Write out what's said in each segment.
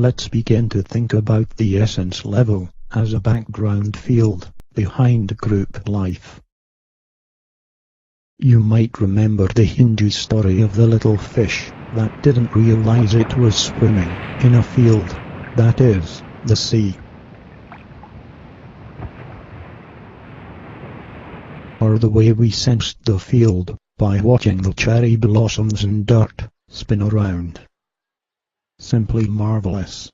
let's begin to think about the essence level as a background field behind group life. You might remember the Hindu story of the little fish that didn't realize it was swimming in a field, that is, the sea. Or the way we sensed the field by watching the cherry blossoms and dirt spin around. Simply marvelous.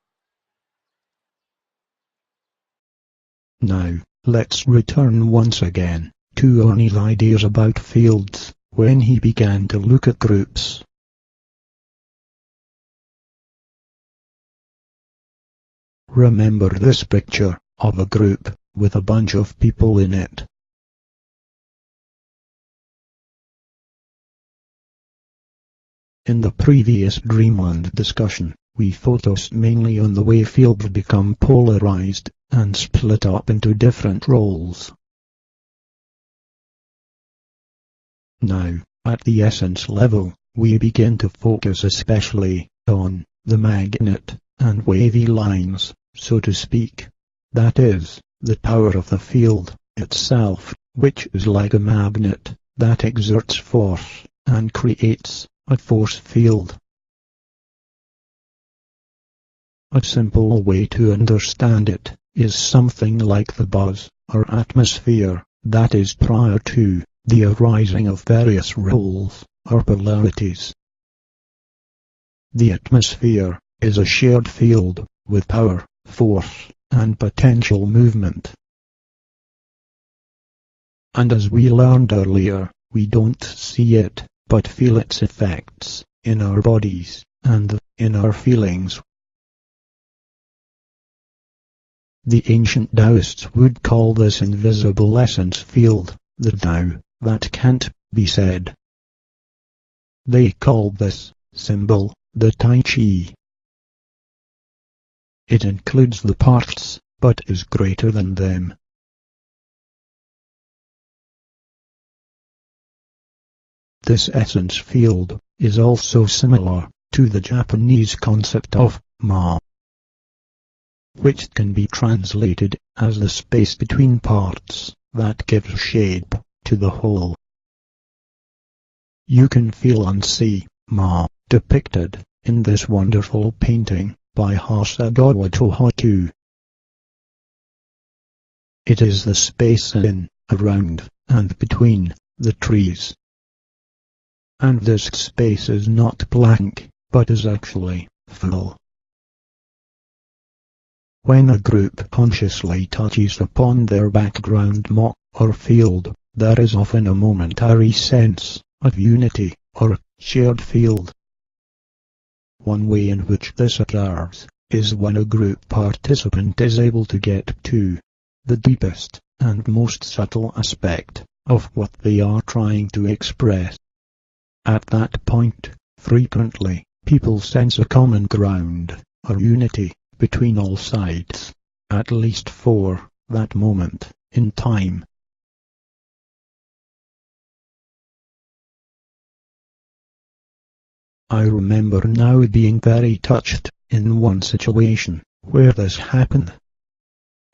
Now, let's return once again to Arnie's ideas about fields when he began to look at groups. Remember this picture of a group with a bunch of people in it. In the previous Dreamland discussion, we focused mainly on the way fields become polarized and split up into different roles. Now, at the essence level, we begin to focus especially on the magnet and wavy lines, so to speak. That is, the power of the field itself, which is like a magnet that exerts force and creates a force field. A simple way to understand it is something like the buzz or atmosphere that is prior to the arising of various roles or polarities. The atmosphere is a shared field with power, force, and potential movement. And as we learned earlier, we don't see it, but feel its effects in our bodies and in our feelings. The ancient Taoists would call this invisible essence field the Tao that can't be said. They called this symbol the Tai Chi. It includes the parts, but is greater than them. This essence field is also similar to the Japanese concept of ma, which can be translated as the space between parts that gives shape to the whole. You can feel and see ma depicted in this wonderful painting by Hasegawa Tohoku. It is the space in, around, and between the trees. And this space is not blank, but is actually full. When a group consciously touches upon their background ma, or field, there is often a momentary sense of unity, or shared field. One way in which this occurs is when a group participant is able to get to the deepest and most subtle aspect of what they are trying to express. At that point, frequently, people sense a common ground, or unity, between all sides, at least for that moment in time. I remember now being very touched in one situation where this happened.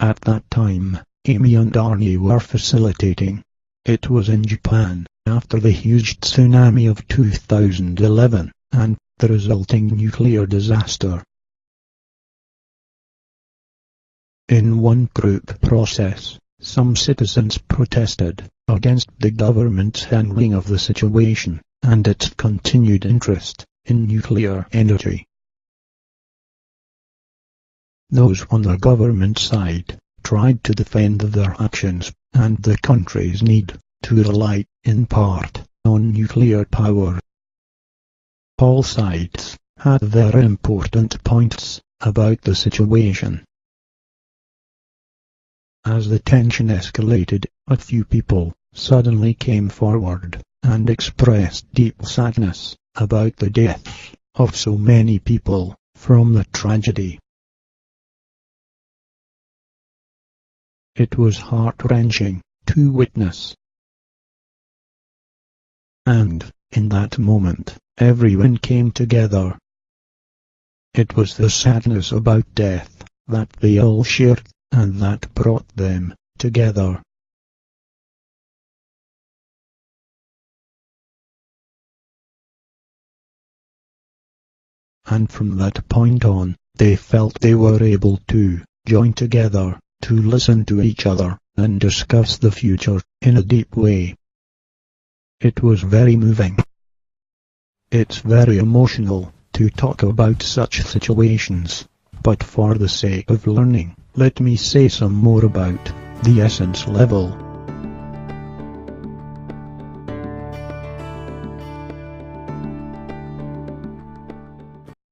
At that time, Amy and Arnie were facilitating. It was in Japan, after the huge tsunami of 2011, and the resulting nuclear disaster. In one group process, some citizens protested against the government's handling of the situation, and its continued interest in nuclear energy. Those on the government side tried to defend their actions and the country's need to rely, in part, on nuclear power. All sides had their important points about the situation. As the tension escalated, a few people suddenly came forward and expressed deep sadness about the deaths of so many people from the tragedy. It was heart-wrenching to witness. And, in that moment, everyone came together. It was the sadness about death that they all shared, and that brought them together. And from that point on, they felt they were able to join together, to listen to each other, and discuss the future in a deep way. It was very moving. It's very emotional to talk about such situations, but for the sake of learning, let me say some more about the essence level.